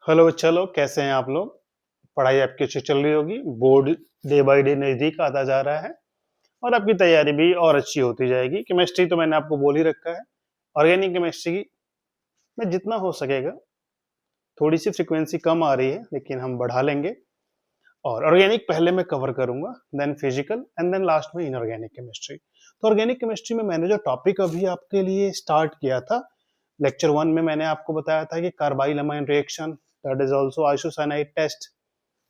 Hello बच्चा लोग, कैसे हैं आप लोग। पढ़ाई आपकी अच्छी चल रही होगी। बोर्ड डे बाय डे नजदीक आता जा रहा है और आपकी तैयारी भी और अच्छी होती जाएगी। केमिस्ट्री तो मैंने आपको बोल ही रखा है। ऑर्गेनिक केमिस्ट्री में जितना हो सकेगा, थोड़ी सी फ्रीक्वेंसी कम आ रही है लेकिन हम बढ़ा लेंगे। और ऑर्गेनिक पहले मैं कवर करूंगा, then physical and then last में इनऑर्गेनिक केमिस्ट्री। तो ऑर्गेनिक केमिस्ट्री में मैंने जो टॉपिक अभी आपके लिए स्टार्ट किया था, लेक्चर 1 में मैंने आपको बताया था कि carbylamine reaction, that is also isocyanide test,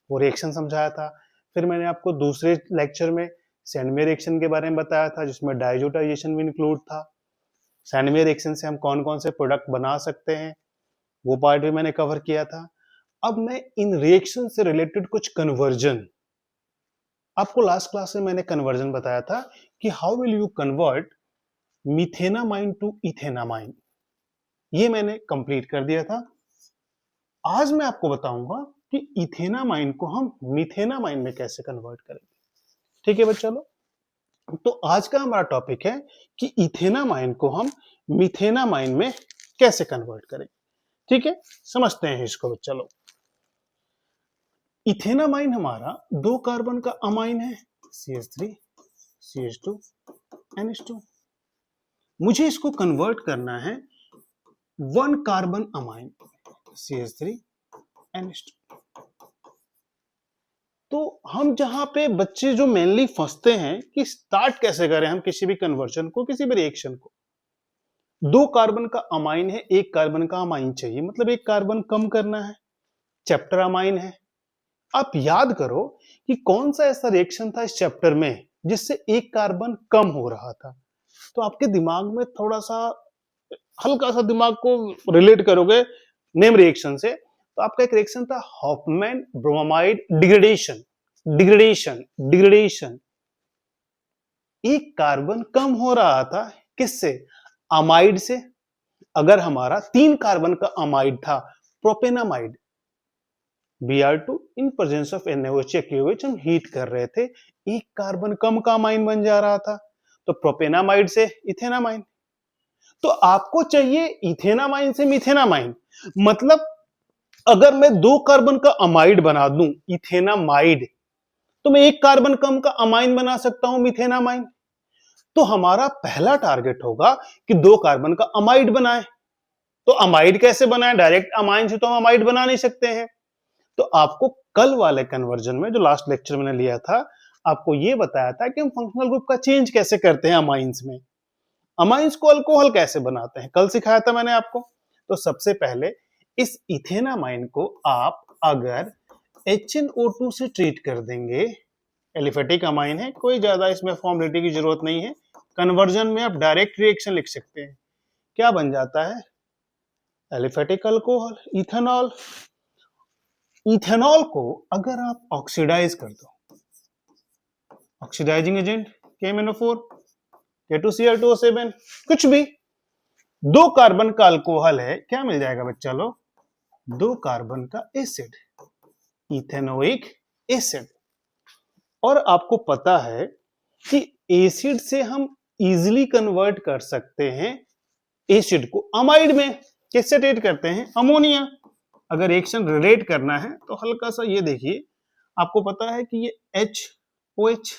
वो रिएक्शन समझाया था। फिर मैंने आपको दूसरे लेक्चर में सैंडमे रिएक्शन के बारे में बताया था, जिसमें डाइजोटाइजेशन भी इंक्लूड था। सैंडमे रिएक्शन से हम कौन कौन से प्रोडक्ट बना सकते हैं, वो पार्ट भी मैंने कवर किया था। अब मैं इन रिएक्शन से रिलेटेड कुछ कन्वर्जन, आपको लास्ट क्लास में मैंने कन्वर्जन बताया था कि how will you convert methanamine to ethanamine, ये मैंने कंप्लीट कर दिया था। आज मैं आपको बताऊंगा कि इथेनामाइन को हम मिथेनामाइन में कैसे कन्वर्ट करेंगे। ठीक है बच्चा लोग, तो आज का हमारा टॉपिक है कि इथेनामाइन को हम मिथेनामाइन में कैसे कन्वर्ट करेंगे। ठीक है, समझते हैं इसको बच्चा लोग। इथेनामाइन हमारा 2 कार्बन का अमाइन है, CH3 CH2 NH2। मुझे इसको कन्वर्ट करना है 1 कार्बन अमाइन, CH3 NH2। तो हम जहां पे बच्चे जो मेनली फंसते हैं कि स्टार्ट कैसे करें हम किसी भी कन्वर्जन को, किसी भी रिएक्शन को। 2 कार्बन का अमाइन है, 1 कार्बन का अमाइन चाहिए, मतलब 1 कार्बन कम करना है, चैप्टर अमाइन है। आप याद करो कि कौन सा ऐसा रिएक्शन था इस चैप्टर में जिससे 1 कार्बन कम हो रहा था। तो आपके दिमाग में थोड़ा सा, हल्का सा दिमाग को रिलेट करोगे नेम रिएक्शन से, तो आपका एक रिएक्शन था Hofmann bromide degradation. Degradation 1 carbon कम हो रहा था, किससे? अमाइड से। अगर हमारा 3 कार्बन का अमाइड था प्रोपेनामाइड, Br2 in presence of NaOH हम हीट कर रहे थे, 1 कार्बन कम का अमाइन बन जा रहा था, तो प्रोपेनामाइड से इथेनामाइन। तो आपको चाहिए इथेनामाइन से मिथेनामाइन, मतलब अगर मैं 2 कार्बन का अमाइड बना दूं इथेनामाइड, तो मैं 1 कार्बन कम का अमाइन बना सकता हूं मिथेनामाइन। तो हमारा पहला टारगेट होगा कि 2 कार्बन का अमाइड बनाएं। तो अमाइड कैसे बनाएं? डायरेक्ट अमाइन से तो हम अमाइड बना नहीं सकते हैं। तो आपको कल वाले कन्वर्जन में, जो लास्ट लेक्चर मैंने लिया था, आपको यह बताया था कि हम फंक्शनल ग्रुप का चेंज कैसे करते हैं अमाइंस में, अमाइंस को अल्कोहल कैसे बनाते हैं, कल सिखाया था मैंने आपको। तो सबसे पहले इस इथेनामाइन को आप अगर HNO2 से ट्रीट कर देंगे, एलिफेटिक अमाइन है, कोई ज्यादा इसमें फॉर्मेलिटी की जरूरत नहीं है, कन्वर्जन में आप डायरेक्ट रिएक्शन लिख सकते हैं। क्या बन जाता है? Aliphatic alcohol, ethanol. इथेनॉल को अगर आप ऑक्सीडाइज कर दो, ऑक्सीडाइजिंग एजेंट KMnO4, K2Cl2O7, कुछ भी, 2 कार्बन का अल्कोहल है, क्या मिल जाएगा बच्चा लोग? 2 कार्बन का एसिड, इथेनोइक एसिड। और आपको पता है कि एसिड से हम इजीली कन्वर्ट कर सकते हैं एसिड को अमाइड में। कैसे ट्रीट करते हैं? अमोनिया। अगर रिएक्शन रिलेट करना है तो हल्का सा ये देखिए, आपको पता है कि ये HOH,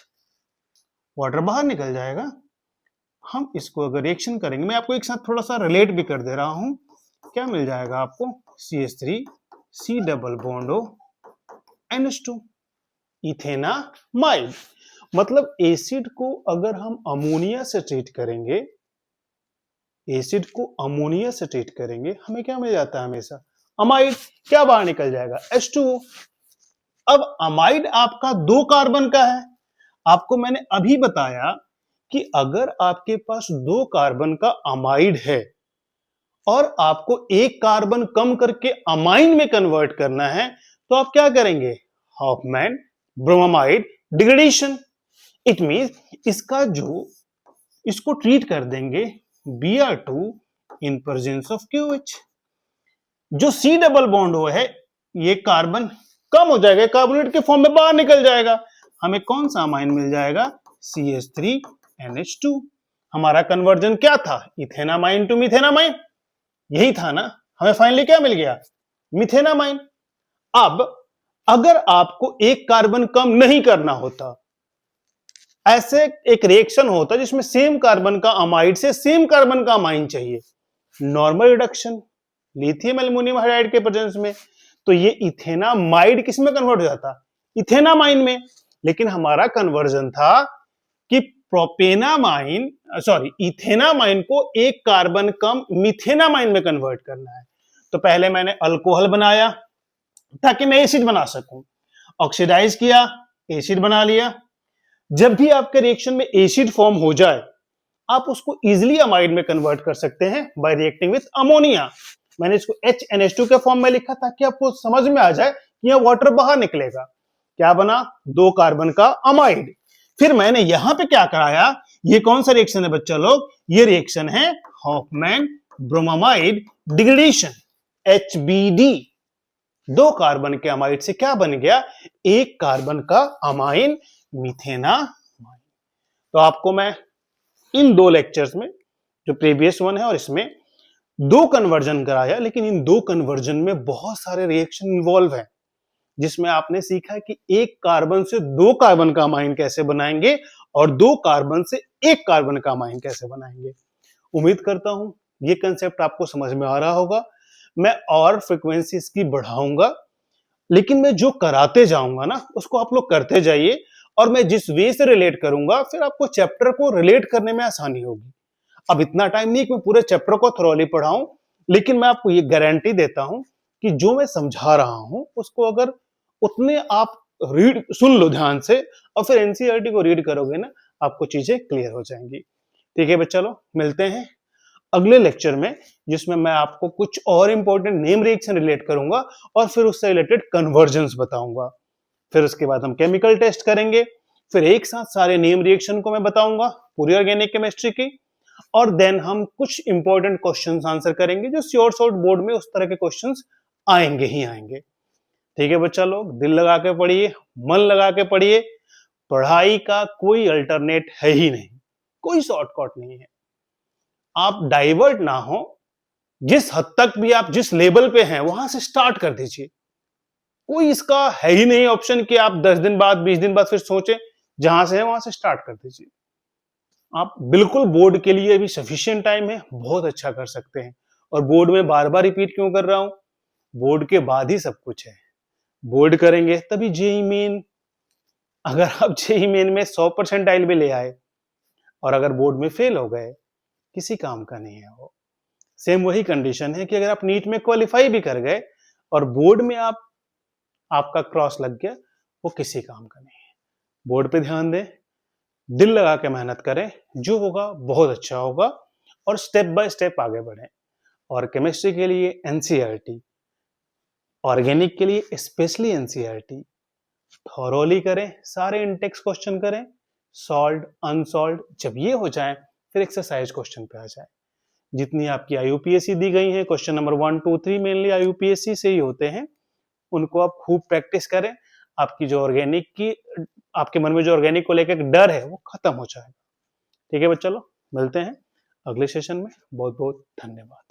वाटर बाहर निकल जाएगा। हम इसको अगर रिएक्शन करेंगे, मैं आपको एक साथ थोड़ा सा रिलेट भी कर दे रहा हूं, क्या मिल जाएगा आपको? CH3 C double bond O NH2, ethanamide. मतलब एसिड को अगर हम अमोनिया से ट्रीट करेंगे, एसिड को अमोनिया से ट्रीट करेंगे, हमें क्या मिल जाता है? हमेशा अमाइड। क्या बाहर निकल जाएगा? H2O। अब अमाइड आपका 2 कार्बन का है। आपको मैंने अभी बताया कि अगर आपके पास 2 कार्बन का अमाइड है और आपको 1 कार्बन कम करके अमाइन में कन्वर्ट करना है, तो आप क्या करेंगे? Hoffmann bromide degradation. It means इसका जो, इसको ट्रीट कर देंगे Br2 in presence of QH। जो C डबल बॉन्ड O है, ये कार्बन कम हो जाएगा, कार्बोनेट के फॉर्म में बाहर निकल जाएगा, हमें कौन सा अमाइन मिल जाएगा? CH3 NH2। हमारा कन्वर्जन क्या था? इथेनामाइन टू मिथेनामाइन, यही था ना। हमें फाइनली क्या मिल गया? मिथेनामाइन। अब अगर आपको एक कार्बन कम नहीं करना होता, ऐसे एक रिएक्शन होता जिसमें सेम कार्बन का अमाइड से सेम कार्बन का अमाइन चाहिए, normal reduction lithium aluminium hydride के प्रेजेंस में, तो ये इथेनामाइड किस में कन्वर्ट हो जाता, इथेनामाइन में। लेकिन हमारा कन्वर्जन था कि प्रोपेनामाइन सॉरी इथेनामाइन को एक कार्बन कम मिथेनामाइन में कन्वर्ट करना है। तो पहले मैंने अल्कोहल बनाया ताकि मैं एसिड बना सकूं, ऑक्सीडाइज किया, एसिड बना लिया। जब भी आपके रिएक्शन में एसिड फॉर्म हो जाए, आप उसको इजीली अमाइड में कन्वर्ट कर सकते हैं बाय रिएक्टिंग विथ अमोनिया। मैंने इसको HNH2 के फॉर्म में लिखा ताकि आपको समझ में आ जाए कि यह वाटर बाहर निकलेगा। क्या बना, 2 कार्बन का अमाइड। फिर मैंने यहां पे क्या कराया, ये कौन सा रिएक्शन है बच्चा लोग, ये रिएक्शन है Hofmann bromamide degradation, HBD। 2 carbon के अमाइड से क्या बन गया, 1 कार्बन का अमाइन मिथेनामाइन। तो आपको मैं इन 2 लेक्चर्स में, जो प्रीवियस वन है और इसमें 2 कन्वर्जन कराया, लेकिन इन 2 कन्वर्जन में बहुत सारे रिएक्शन इन्वॉल्व हैं, जिसमें आपने सीखा कि 1 कार्बन से 2 कार्बन का अमाइन कैसे बनाएंगे और 2 कार्बन से 1 कार्बन का अमाइन कैसे बनाएंगे। उम्मीद करता हूं ये कंसेप्ट आपको समझ में आ रहा होगा। मैं और फ्रीक्वेंसी इसकी बढ़ाऊंगा, लेकिन मैं जो कराते जाऊंगा ना उसको आप लोग करते जाइए, और मैं जिस वे से रिलेट करूंगा फिर आपको चैप्टर को रिलेट करने में आसानी होगी। अब इतना टाइम नहीं कि मैं पूरे चैप्टर को थॉरोली पढ़ाऊं, लेकिन मैं आपको ये गारंटी देता हूं कि जो मैं समझा रहा हूं उसको अगर उतने आप रीड सुन लो ध्यान से और फिर एनसीईआरटी को रीड करोगे ना, आपको चीजें क्लियर हो जाएंगी। ठीक है बच्चा लोग, मिलते हैं अगले लेक्चर में, जिसमें मैं आपको कुछ और इंपॉर्टेंट नेम रिएक्शन रिलेट करूंगा और फिर उससे रिलेटेड कन्वर्जन्स बताऊंगा। फिर उसके बाद हम केमिकल टेस्ट करेंगे, फिर एक साथ सारे नेम रिएक्शन को मैं बताऊंगा पूरी ऑर्गेनिक केमिस्ट्री की, और देन हम कुछ इंपॉर्टेंट क्वेश्चंस आंसर करेंगे जो श्योर शॉर्ट बोर्ड में उस तरह के क्वेश्चंस आएंगे ही आएंगे। ठीक है बच्चा लोग, दिल लगा के पढ़िए, मन लगा के पढ़िए। पढ़ाई का कोई अल्टरनेट है ही नहीं, कोई शॉर्टकट नहीं है। आप डाइवर्ट ना हो, जिस हद तक भी आप जिस लेवल पे हैं वहां से स्टार्ट कर दीजिए। कोई इसका है ही नहीं ऑप्शन कि आप 10 दिन बाद 20 दिन बाद फिर सोचें, जहां से है वहां से स्टार्ट कर दीजिए। आप बिल्कुल बोर्ड के लिए भी सफिशिएंट टाइम है, बहुत अच्छा कर सकते हैं। और बोर्ड में बार बार रिपीट क्यों कर रहा हूं, बोर्ड के बाद ही सब कुछ है। बोर्ड करेंगे तभी जेईई मेन। अगर आप जेईई मेन में 100% भी ले आए और अगर बोर्ड में फेल हो गए, किसी काम का नहीं है वो। सेम वही कंडीशन है कि अगर आप नीट में क्वालिफाई भी कर गए और बोर्ड में आपका क्रॉस लग गया, वो किसी काम का नहीं है। बोर्ड पे ध्यान दें, दिल लगा के मेहनत करें, जो होगा बहुत अच्छा होगा, और स्टेप बाय स्टेप आगे बढ़ें। और केमिस्ट्री के लिए एनसीईआरटी, ऑर्गेनिक के लिए स्पेशली एनसीईआरटी थॉरोली करें, सारे इनटेक्स क्वेश्चन करें, सॉल्व्ड अनसॉल्व्ड। जब ये हो जाए फिर एक्सरसाइज क्वेश्चन पे आ जाए। जितनी आपकी आईयूपीएससी दी गई है, क्वेश्चन नंबर 1, 2, 3 मेनली आईयूपीएससी से ही होते हैं, उनको आप खूब प्रैक्टिस करें। आपकी जो ऑर्गेनिक की, आपके मन में जो ऑर्गेनिक को लेकर डर है वो खत्म हो जाएगा। ठीक है बच्चा लोग, मिलते हैं अगले सेशन में। बहुत बहुत धन्यवाद।